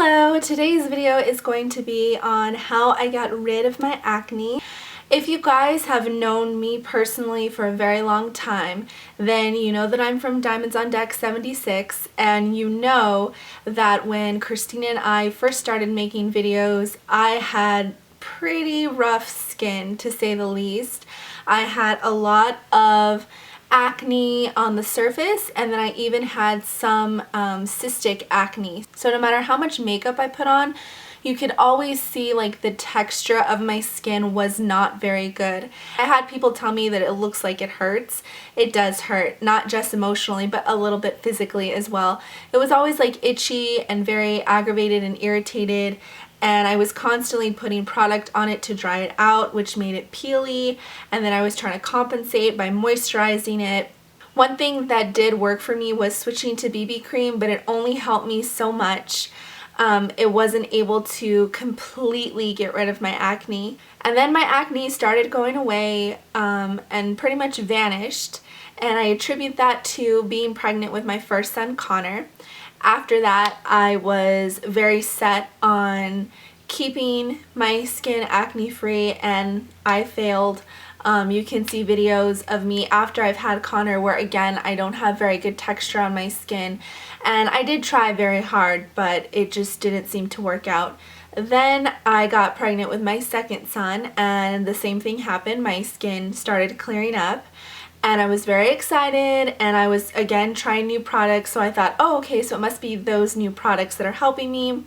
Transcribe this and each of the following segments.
Hello! Today's video is going to be on how I got rid of my acne. If you guys have known me personally for a very long time, then you know that I'm from Diamonds on Deck 76, and you know that when Christina and I first started making videos, I had pretty rough skin, to say the least. I had a lot of acne on the surface, and then I even had some cystic acne. So no matter how much makeup I put on, you could always see like the texture of my skin was not very good. I had people tell me that it looks like it hurts. It does hurt, not just emotionally, but a little bit physically as well. It was always like itchy and very aggravated and irritated, and I was constantly putting product on it to dry it out, which made it peely, and then I was trying to compensate by moisturizing it. One thing that did work for me was switching to BB cream, but it only helped me so much. It wasn't able to completely get rid of my acne. And then my acne started going away and pretty much vanished, and I attribute that to being pregnant with my first son, Connor. After that, I was very set on keeping my skin acne free, and I failed. You can see videos of me after I've had Connor where, again, I don't have very good texture on my skin, and I did try very hard, but it just didn't seem to work out. Then I got pregnant with my second son, and the same thing happened. My skin started clearing up, and I was very excited, and I was again trying new products, so I thought, oh, okay, so it must be those new products that are helping me.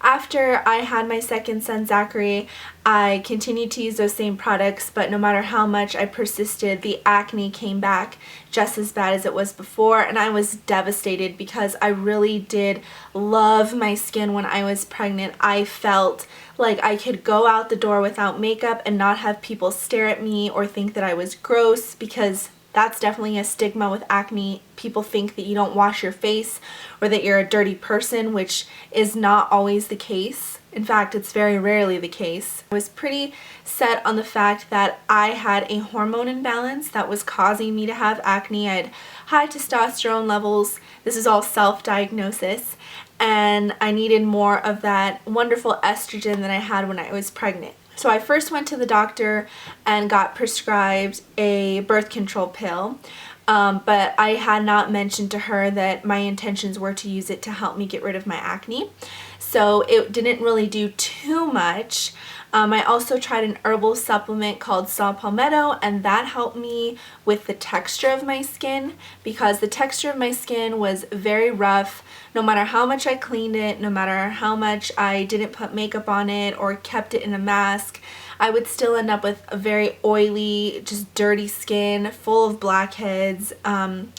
After I had my second son, Zachary, I continued to use those same products, but no matter how much I persisted, the acne came back just as bad as it was before, and I was devastated because I really did love my skin when I was pregnant. I felt like I could go out the door without makeup and not have people stare at me or think that I was gross, because that's definitely a stigma with acne. People think that you don't wash your face or that you're a dirty person, which is not always the case. In fact, it's very rarely the case. I was pretty set on the fact that I had a hormone imbalance that was causing me to have acne. I had high testosterone levels. This is all self-diagnosis. And I needed more of that wonderful estrogen that I had when I was pregnant. So I first went to the doctor and got prescribed a birth control pill, but I had not mentioned to her that my intentions were to use it to help me get rid of my acne. So it didn't really do too much. I also tried an herbal supplement called saw palmetto, and that helped me with the texture of my skin, because the texture of my skin was very rough. No matter how much I cleaned it, no matter how much I didn't put makeup on it or kept it in a mask, I would still end up with a very oily, just dirty skin, full of blackheads, and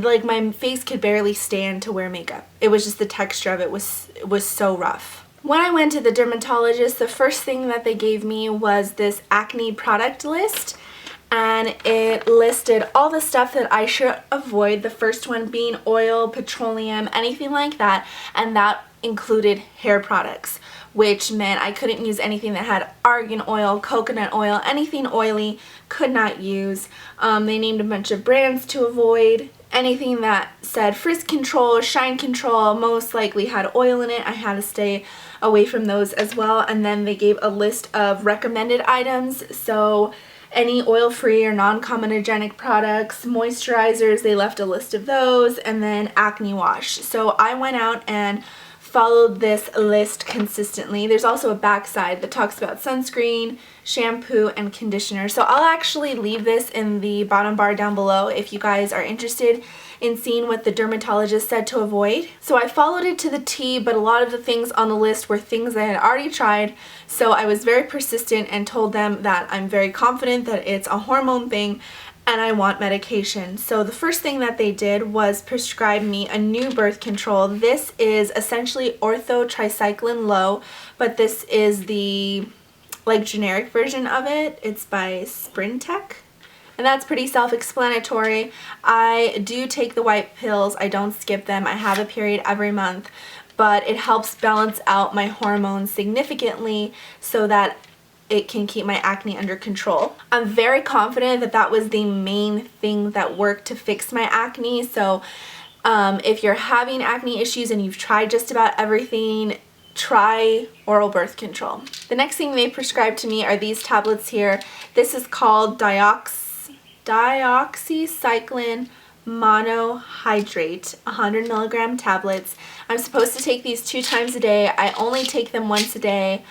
like my face could barely stand to wear makeup. It was just the texture of it was so rough. When I went to the dermatologist, the first thing that they gave me was this acne product list, and it listed all the stuff that I should avoid, the first one being oil, petroleum, anything like that, and that included hair products, which meant I couldn't use anything that had argan oil, coconut oil, anything oily, could not use. They named a bunch of brands to avoid. Anything that said frizz control, shine control, most likely had oil in it. I had to stay away from those as well. And then they gave a list of recommended items. So any oil-free or non-comedogenic products, moisterizers, they left a list of those, and then Acne Wash. So I went out and followed this list consistently. There's also a backside that talks about sunscreen, shampoo, and conditioner. So I'll actually leave this in the bottom bar down below if you guys are interested in seeing what the dermatologist said to avoid. So I followed it to the T, but a lot of the things on the list were things I had already tried. So I was very persistent and told them that I'm very confident that it's a hormone thing and I want medication. So the first thing that they did was prescribe me a new birth control. This is essentially ortho-tricycline low, but this is the like generic version of it. It's by Sprintech, and that's pretty self-explanatory. I do take the white pills. I don't skip them. I have a period every month, but it helps balance out my hormones significantly so that it can keep my acne under control. I'm very confident that that was the main thing that worked to fix my acne. So If you're having acne issues and you've tried just about everything, try oral birth control. The next thing they prescribed to me are these tablets here. This is called dioxycycline monohydrate, 100 milligram tablets. I'm supposed to take these 2 times a day. I only take them once a day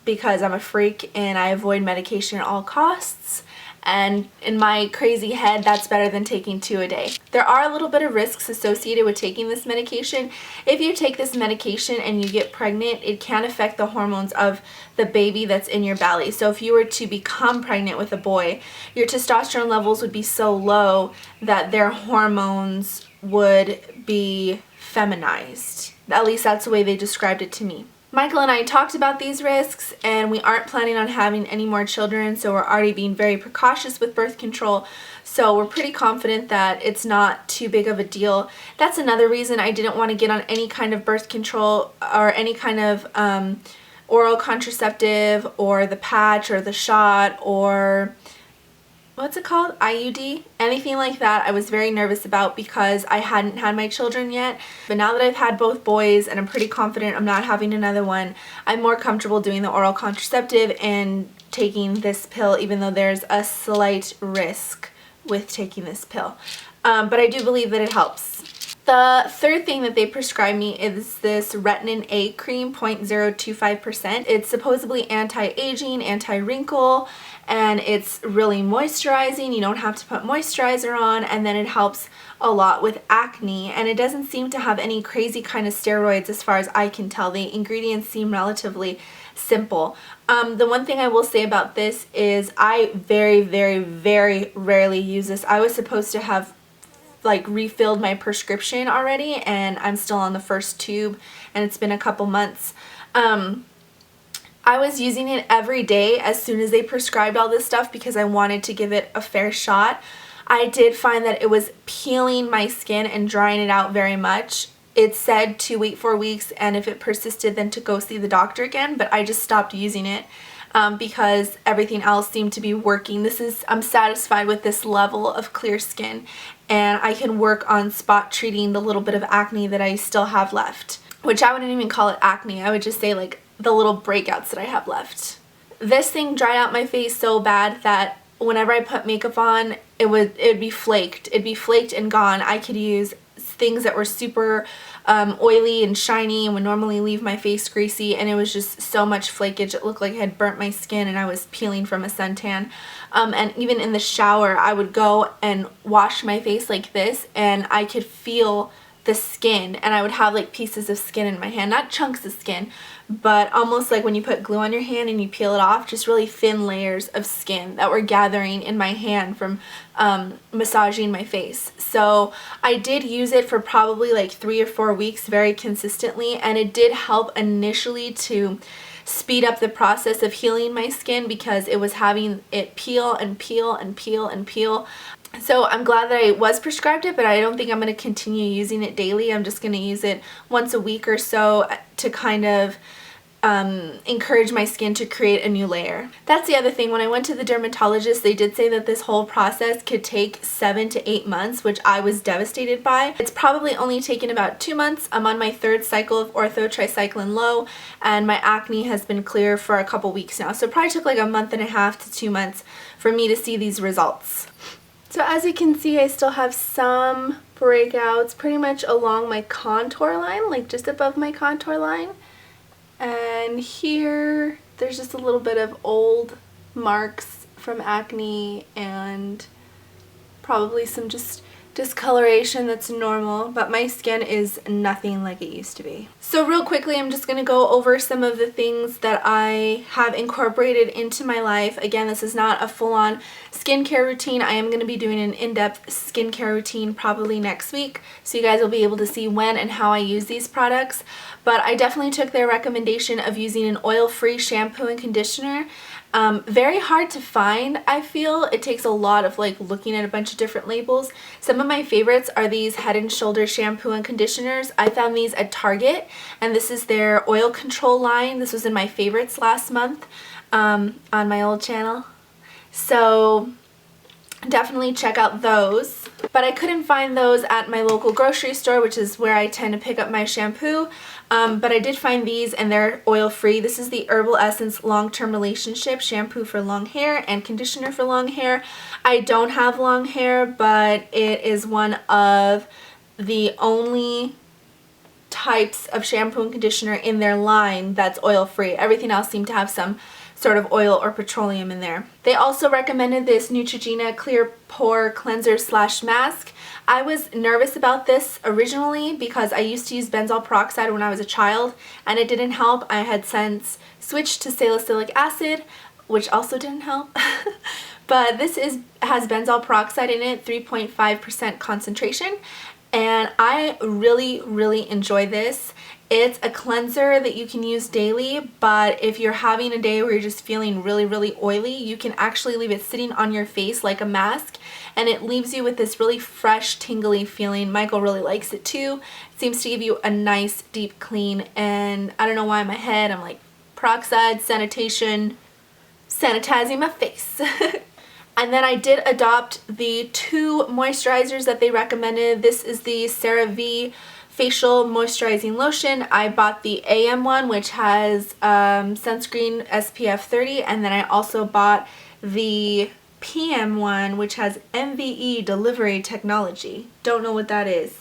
because I'm a freak and I avoid medication at all costs. And in my crazy head, that's better than taking 2 a day. There are a little bit of risks associated with taking this medication. If you take this medication and you get pregnant, it can affect the hormones of the baby that's in your belly. So if you were to become pregnant with a boy, your testosterone levels would be so low that their hormones would be feminized. At least that's the way they described it to me. Michael and I talked about these risks, and we aren't planning on having any more children, so we're already being very precautious with birth control, so we're pretty confident that it's not too big of a deal. That's another reason I didn't want to get on any kind of birth control or any kind of oral contraceptive or the patch or the shot or what's it called? IUD? Anything like that I was very nervous about because I hadn't had my children yet. But now that I've had both boys and I'm pretty confident I'm not having another one, I'm more comfortable doing the oral contraceptive and taking this pill, even though there's a slight risk with taking this pill. But I do believe that it helps. The third thing that they prescribed me is this Retin-A cream, 0.025%. It's supposedly anti-aging, anti-wrinkle, and it's really moisturizing. You don't have to put moisturizer on, and then it helps a lot with acne, and it doesn't seem to have any crazy kind of steroids as far as I can tell. The ingredients seem relatively simple. The one thing I will say about this is I very, very, very rarely use this. I was supposed to have refilled my prescription already, and I'm still on the first tube, and it's been a couple months. I was using it every day as soon as they prescribed all this stuff because I wanted to give it a fair shot. I did find that it was peeling my skin and drying it out very much. It said to wait 4 weeks, and if it persisted then to go see the doctor again, but I just stopped using it. Because everything else seemed to be working. I'm satisfied with this level of clear skin, and I can work on spot treating the little bit of acne that I still have left, which I wouldn't even call it acne. I would just say like the little breakouts that I have left. This thing dried out my face so bad that whenever I put makeup on, it'd be flaked. It'd be flaked and gone. I could use things that were super oily and shiny and would normally leave my face greasy, and it was just so much flakage. It looked like I had burnt my skin and I was peeling from a suntan. And even in the shower, I would go and wash my face like this, and I could feel the skin, and I would have like pieces of skin in my hand, not chunks of skin, but almost like when you put glue on your hand and you peel it off, just really thin layers of skin that were gathering in my hand from massaging my face. So I did use it for probably like 3 or 4 weeks very consistently, and it did help initially to speed up the process of healing my skin because it was having it peel and peel and peel and peel. So I'm glad that I was prescribed it, but I don't think I'm going to continue using it daily. I'm just going to use it once a week or so to kind of encourage my skin to create a new layer. That's the other thing. When I went to the dermatologist, they did say that this whole process could take 7 to 8 months, which I was devastated by. It's probably only taken about 2 months. I'm on my 3rd cycle of ortho tricycline low, and my acne has been clear for a couple weeks now. So it probably took like a month and a half to 2 months for me to see these results. So as you can see, I still have some breakouts pretty much along my contour line, like just above my contour line. And here, there's just a little bit of old marks from acne and probably some just discoloration that's normal, but my skin is nothing like it used to be. So real quickly, I'm just going to go over some of the things that I have incorporated into my life. Again, this is not a full-on skincare routine. I am going to be doing an in-depth skincare routine probably next week, so you guys will be able to see when and how I use these products. But I definitely took their recommendation of using an oil-free shampoo and conditioner. Very hard to find, I feel. It takes a lot of like looking at a bunch of different labels. Some of my favorites are these Head & Shoulders shampoo and conditioners. I found these at Target, and this is their oil control line. This was in my favorites last month on my old channel. So definitely check out those. But I couldn't find those at my local grocery store, which is where I tend to pick up my shampoo. But I did find these, and they're oil-free. This is the Herbal Essence Long-Term Relationship Shampoo for long hair and conditioner for long hair. I don't have long hair, but it is one of the only types of shampoo and conditioner in their line that's oil-free. Everything else seemed to have some sort of oil or petroleum in there. They also recommended this Neutrogena Clear Pore Cleanser / Mask. I was nervous about this originally because I used to use Benzole Peroxide when I was a child and it didn't help. I had since switched to salicylic acid, which also didn't help. But this has Benzole Peroxide in it, 3.5% concentration, and I really enjoy this. It's a cleanser that you can use daily, but if you're having a day where you're just feeling really oily, you can actually leave it sitting on your face like a mask, and it leaves you with this really fresh, tingly feeling. Michael really likes it too. It seems to give you a nice deep clean, and I don't know why in my head I'm like, peroxide, sanitation, sanitizing my face. And then I did adopt the 2 moisturizers that they recommended. This is the Cereve Facial Moisturizing Lotion. I bought the AM one, which has sunscreen SPF 30, and then I also bought the PM one, which has MVE delivery technology. Don't know what that is.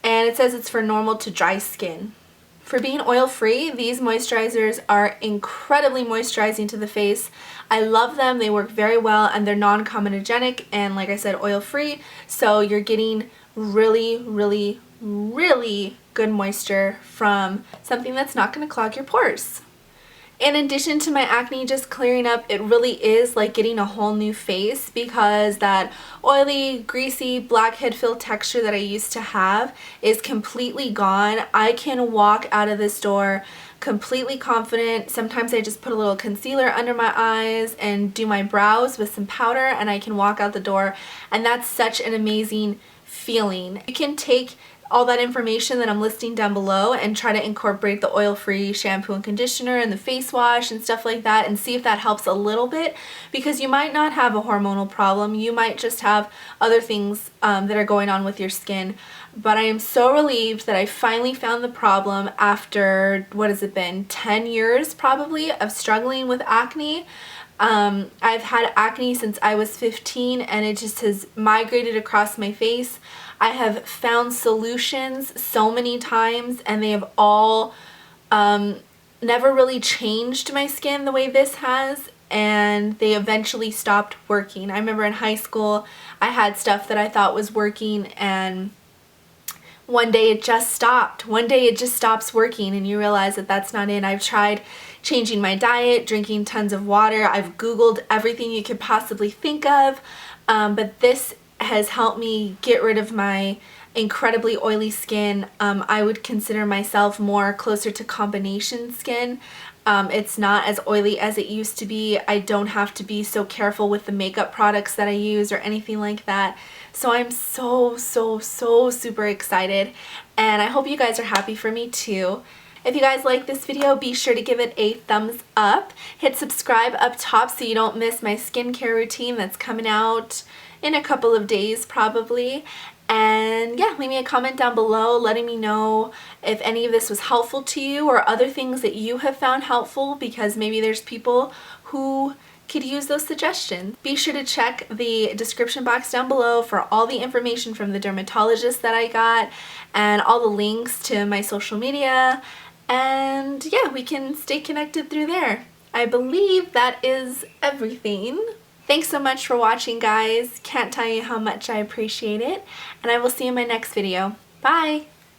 And it says it's for normal to dry skin. For being oil-free, these moisturizers are incredibly moisturizing to the face. I love them. They work very well, and they're non-comedogenic and, like I said, oil-free. So you're getting really good moisture from something that's not going to clog your pores. In addition to my acne just clearing up, it really is like getting a whole new face, because that oily, greasy, blackhead filled texture that I used to have is completely gone. I can walk out of this door completely confident. Sometimes I just put a little concealer under my eyes and do my brows with some powder, and I can walk out the door, and that's such an amazing feeling. You can take all that information that I'm listing down below and try to incorporate the oil-free shampoo and conditioner and the face wash and stuff like that, and see if that helps a little bit, because you might not have a hormonal problem. You might just have other things that are going on with your skin. But I am so relieved that I finally found the problem after, what has it been, 10 years probably of struggling with acne. I've had acne since I was 15, and it just has migrated across my face. I have found solutions so many times, and they have all never really changed my skin the way this has, and they eventually stopped working. I remember in high school I had stuff that I thought was working, and one day it just stopped. One day it just stops working, and you realize that that's not it. I've tried changing my diet, drinking tons of water. I've Googled everything you could possibly think of, but this has helped me get rid of my incredibly oily skin. I would consider myself more closer to combination skin. It's not as oily as it used to be. I don't have to be so careful with the makeup products that I use or anything like that. So I'm so super excited, and I hope you guys are happy for me too. If you guys like this video, be sure to give it a thumbs up. Hit subscribe up top so you don't miss my skincare routine that's coming out in a couple of days probably. And yeah, leave me a comment down below letting me know if any of this was helpful to you, or other things that you have found helpful, because maybe there's people who could use those suggestions. Be sure to check the description box down below for all the information from the dermatologist that I got, and all the links to my social media. And yeah, we can stay connected through there. I believe that is everything. Thanks so much for watching, guys. Can't tell you how much I appreciate it, and I will see you in my next video. Bye!